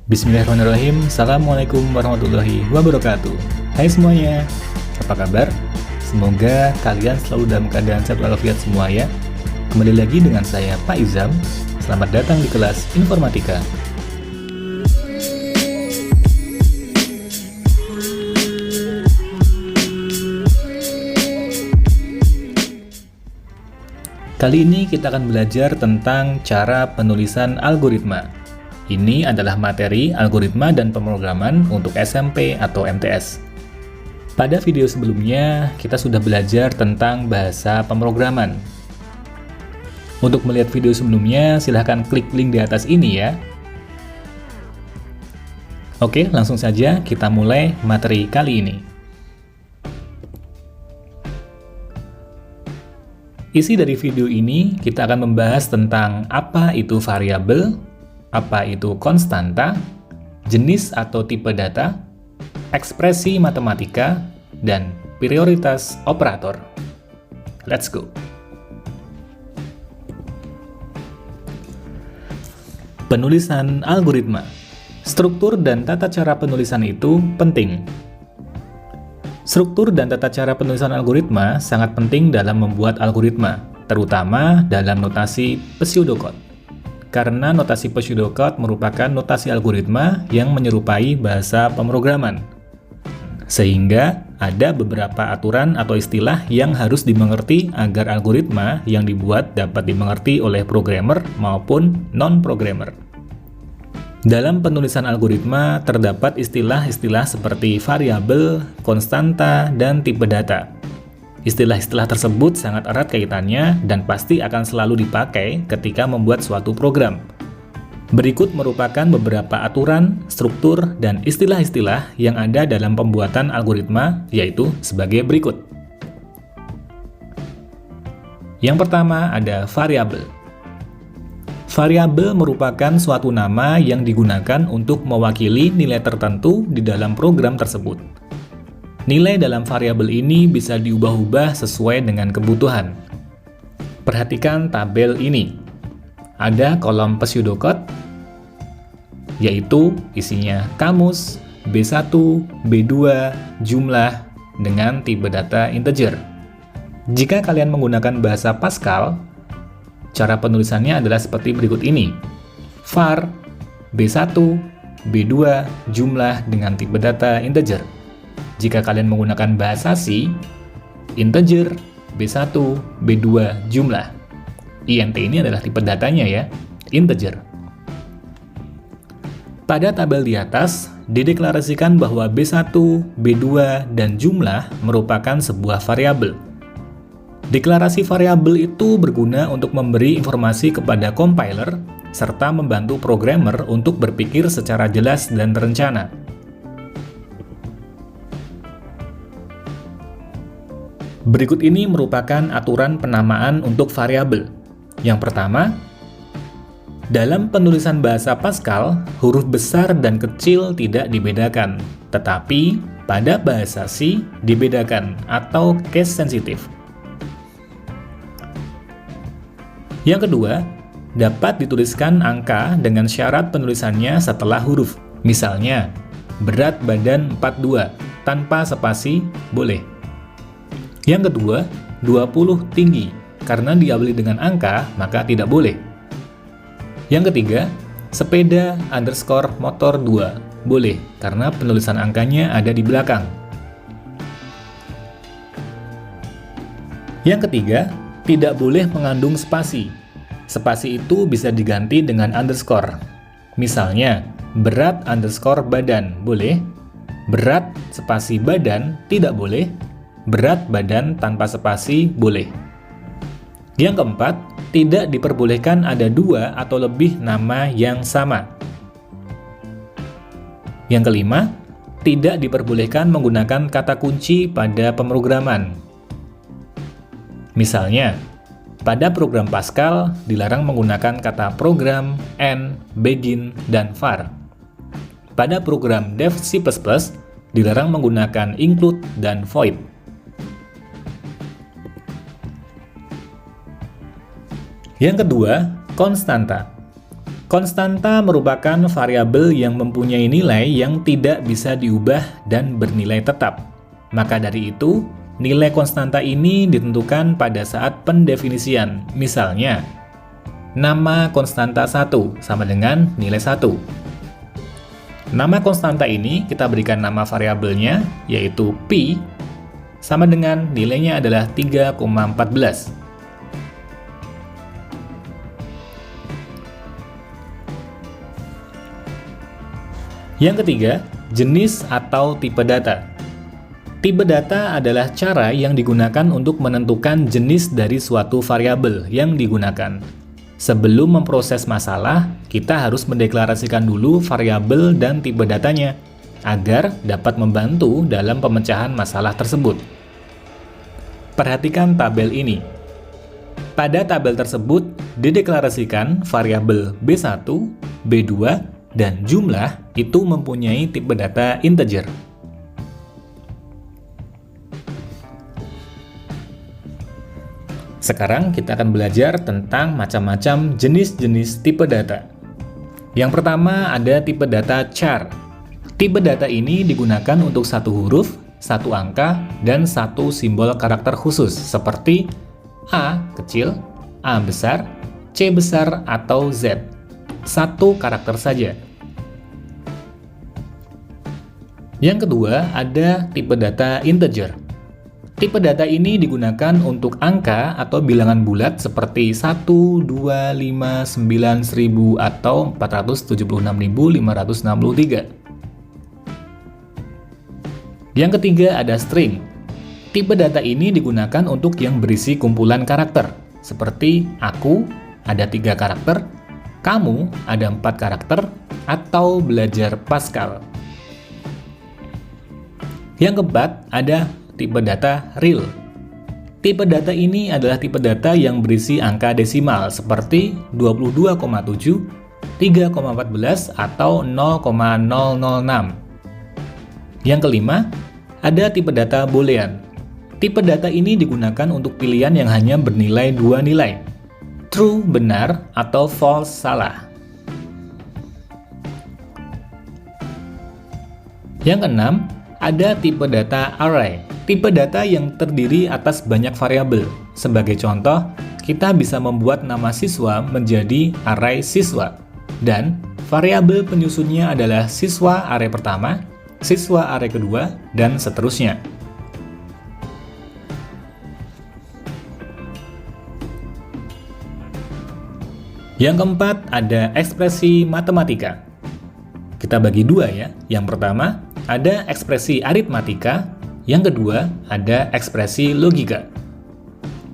Bismillahirrahmanirrahim. Assalamualaikum warahmatullahi wabarakatuh. Hai semuanya, apa kabar? Semoga kalian selalu dalam keadaan sehat walafiat semua ya. Kembali lagi dengan saya Pak Izam. Selamat datang di kelas Informatika. Kali ini kita akan belajar tentang cara penulisan algoritma. Ini adalah materi algoritma dan pemrograman untuk SMP atau MTS. Pada video sebelumnya, kita sudah belajar tentang bahasa pemrograman. Untuk melihat video sebelumnya, silahkan klik link di atas ini ya. Oke, langsung saja kita mulai materi kali ini. Isi dari video ini, kita akan membahas tentang apa itu variabel, apa itu konstanta, jenis atau tipe data, ekspresi matematika, dan prioritas operator. Let's go! Penulisan algoritma. Struktur dan tata cara penulisan itu penting. Struktur dan tata cara penulisan algoritma sangat penting dalam membuat algoritma, terutama dalam notasi pseudocode. Karena notasi pseudocode merupakan notasi algoritma yang menyerupai bahasa pemrograman. Sehingga ada beberapa aturan atau istilah yang harus dimengerti agar algoritma yang dibuat dapat dimengerti oleh programmer maupun non-programmer. Dalam penulisan algoritma terdapat istilah-istilah seperti variabel, konstanta, dan tipe data. Istilah-istilah tersebut sangat erat kaitannya dan pasti akan selalu dipakai ketika membuat suatu program. Berikut merupakan beberapa aturan, struktur, dan istilah-istilah yang ada dalam pembuatan algoritma, yaitu sebagai berikut. Yang pertama ada variabel. Variabel merupakan suatu nama yang digunakan untuk mewakili nilai tertentu di dalam program tersebut. Nilai dalam variabel ini bisa diubah-ubah sesuai dengan kebutuhan. Perhatikan tabel ini. Ada kolom pseudocode, yaitu isinya kamus, B1, B2, jumlah, dengan tipe data integer. Jika kalian menggunakan bahasa Pascal, cara penulisannya adalah seperti berikut ini. var, B1, B2, jumlah dengan tipe data integer. Jika kalian menggunakan bahasa C, integer, B1, B2, jumlah. INT ini adalah tipe datanya ya, integer. Pada tabel di atas, dideklarasikan bahwa B1, B2, dan jumlah merupakan sebuah variabel. Deklarasi variabel itu berguna untuk memberi informasi kepada compiler, serta membantu programmer untuk berpikir secara jelas dan terencana. Berikut ini merupakan aturan penamaan untuk variabel. Yang pertama, dalam penulisan bahasa Pascal, huruf besar dan kecil tidak dibedakan, tetapi pada bahasa C dibedakan atau case sensitif. Yang kedua, dapat dituliskan angka dengan syarat penulisannya setelah huruf. Misalnya, berat badan 42, tanpa spasi boleh. Yang kedua, 20 tinggi, karena diawali dengan angka, maka tidak boleh. Yang ketiga, sepeda underscore motor 2, boleh, karena penulisan angkanya ada di belakang. Yang ketiga, tidak boleh mengandung spasi. Spasi itu bisa diganti dengan underscore. Misalnya, berat underscore badan, boleh. Berat spasi badan, tidak boleh. Berat badan tanpa spasi boleh. Yang keempat, tidak diperbolehkan ada dua atau lebih nama yang sama. Yang kelima, tidak diperbolehkan menggunakan kata kunci pada pemrograman. Misalnya, pada program Pascal dilarang menggunakan kata program, end, begin, dan var. Pada program Dev C++ dilarang menggunakan include dan void. Yang kedua, konstanta. Konstanta merupakan variabel yang mempunyai nilai yang tidak bisa diubah dan bernilai tetap. Maka dari itu, nilai konstanta ini ditentukan pada saat pendefinisian. Misalnya, nama konstanta 1 sama dengan nilai 1. Nama konstanta ini kita berikan nama variabelnya, yaitu Pi, sama dengan nilainya adalah 3,14. Yang ketiga, jenis atau tipe data. Tipe data adalah cara yang digunakan untuk menentukan jenis dari suatu variabel yang digunakan. Sebelum memproses masalah, kita harus mendeklarasikan dulu variabel dan tipe datanya, agar dapat membantu dalam pemecahan masalah tersebut. Perhatikan tabel ini. Pada tabel tersebut, dideklarasikan variabel B1, B2, dan jumlah itu mempunyai tipe data integer. Sekarang kita akan belajar tentang macam-macam jenis-jenis tipe data. Yang pertama ada tipe data char. Tipe data ini digunakan untuk satu huruf, satu angka, dan satu simbol karakter khusus seperti A kecil, A besar, C besar, atau Z. Satu karakter saja. Yang kedua ada tipe data integer. Tipe data ini digunakan untuk angka atau bilangan bulat seperti 1, 2, 5, 9, 1000, atau 476.563. Yang ketiga ada string. Tipe data ini digunakan untuk yang berisi kumpulan karakter, seperti aku ada 3 karakter, kamu ada 4 karakter, atau belajar Pascal. Yang keempat ada tipe data real. Tipe data ini adalah tipe data yang berisi angka desimal seperti 22,7, 3,14, atau 0,006. Yang kelima, ada tipe data boolean. Tipe data ini digunakan untuk pilihan yang hanya bernilai 2 nilai, true benar atau false salah. Yang keenam, ada tipe data array. Tipe data yang terdiri atas banyak variabel. Sebagai contoh, kita bisa membuat nama siswa menjadi array siswa. Dan variabel penyusunnya adalah siswa array pertama, siswa array kedua, dan seterusnya. Yang keempat ada ekspresi matematika. Kita bagi dua ya. Yang pertama ada ekspresi aritmatika, yang kedua ada ekspresi logika.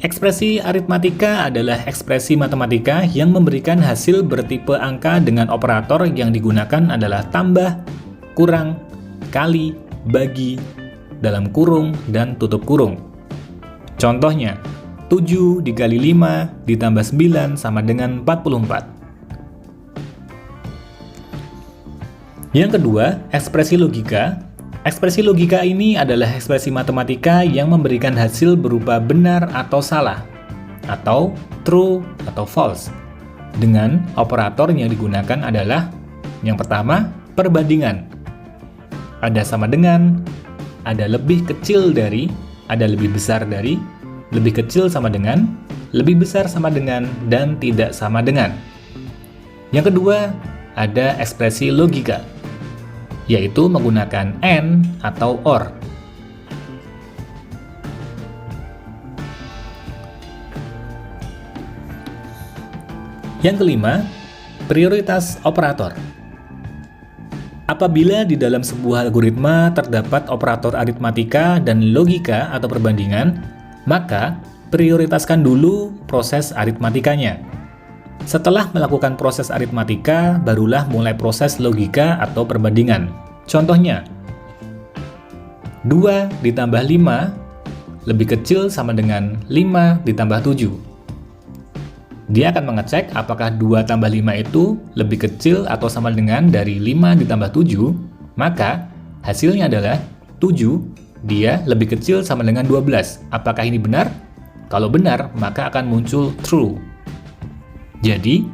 Ekspresi aritmatika adalah ekspresi matematika yang memberikan hasil bertipe angka dengan operator yang digunakan adalah tambah, kurang, kali, bagi, dalam kurung, dan tutup kurung. Contohnya, 7 dikali 5 ditambah 9 sama dengan 44. Yang kedua, ekspresi logika. Ekspresi logika ini adalah ekspresi matematika yang memberikan hasil berupa benar atau salah, atau true atau false. Dengan operator yang digunakan adalah yang pertama, perbandingan. Ada sama dengan, ada lebih kecil dari, ada lebih besar dari, lebih kecil sama dengan, lebih besar sama dengan, dan tidak sama dengan. Yang kedua, ada ekspresi logika, yaitu menggunakan AND atau OR. Yang kelima, prioritas operator. Apabila di dalam sebuah algoritma terdapat operator aritmatika dan logika atau perbandingan, maka prioritaskan dulu proses aritmatikanya. Setelah melakukan proses aritmatika, barulah mulai proses logika atau perbandingan. Contohnya, 2 ditambah 5 lebih kecil sama dengan 5 ditambah 7. Dia akan mengecek apakah 2 tambah 5 itu lebih kecil atau sama dengan dari 5 ditambah 7, maka hasilnya adalah 7, dia lebih kecil sama dengan 12. Apakah ini benar? Kalau benar, maka akan muncul true. Jadi,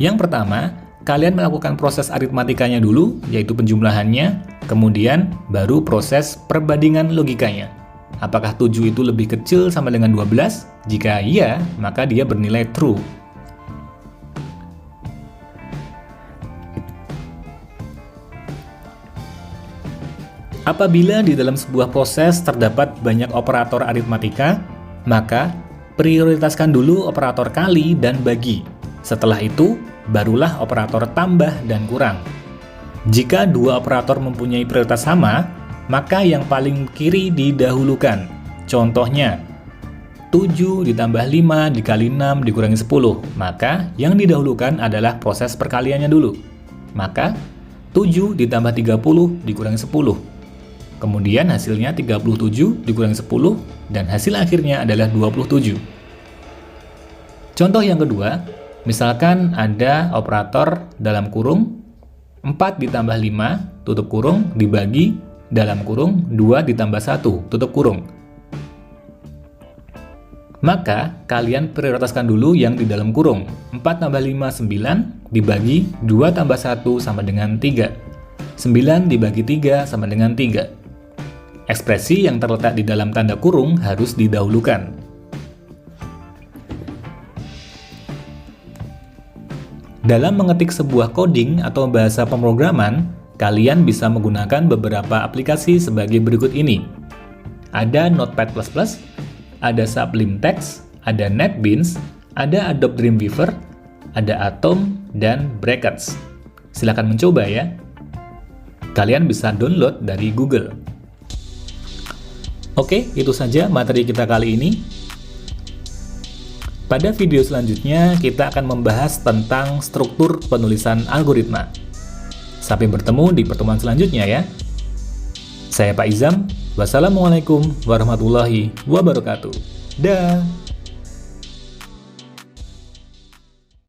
yang pertama, kalian melakukan proses aritmatikanya dulu, yaitu penjumlahannya, kemudian baru proses perbandingan logikanya. Apakah 7 itu lebih kecil sama dengan 12? Jika iya, maka dia bernilai true. Apabila di dalam sebuah proses terdapat banyak operator aritmatika, maka prioritaskan dulu operator kali dan bagi. Setelah itu, barulah operator tambah dan kurang. Jika dua operator mempunyai prioritas sama, maka yang paling kiri didahulukan. Contohnya, 7 ditambah 5 dikali 6 dikurangi 10, maka yang didahulukan adalah proses perkaliannya dulu. Maka, 7 ditambah 30 dikurangi 10. Kemudian hasilnya 37 dikurangi 10, dan hasil akhirnya adalah 27. Contoh yang kedua, misalkan ada operator dalam kurung 4 ditambah 5 tutup kurung dibagi dalam kurung 2 ditambah 1 tutup kurung. Maka kalian prioritaskan dulu yang di dalam kurung. 4 tambah 5 9 dibagi 2 tambah 1 sama dengan 3. 9 dibagi 3 sama dengan 3. Ekspresi yang terletak di dalam tanda kurung harus didahulukan. Dalam mengetik sebuah coding atau bahasa pemrograman, kalian bisa menggunakan beberapa aplikasi sebagai berikut ini. Ada Notepad++, ada Sublime Text, ada NetBeans, ada Adobe Dreamweaver, ada Atom, dan Brackets. Silakan mencoba ya. Kalian bisa download dari Google. Oke, itu saja materi kita kali ini. Pada video selanjutnya, kita akan membahas tentang struktur penulisan algoritma. Sampai bertemu di pertemuan selanjutnya ya. Saya Pak Izam. Wassalamualaikum warahmatullahi wabarakatuh. Dah.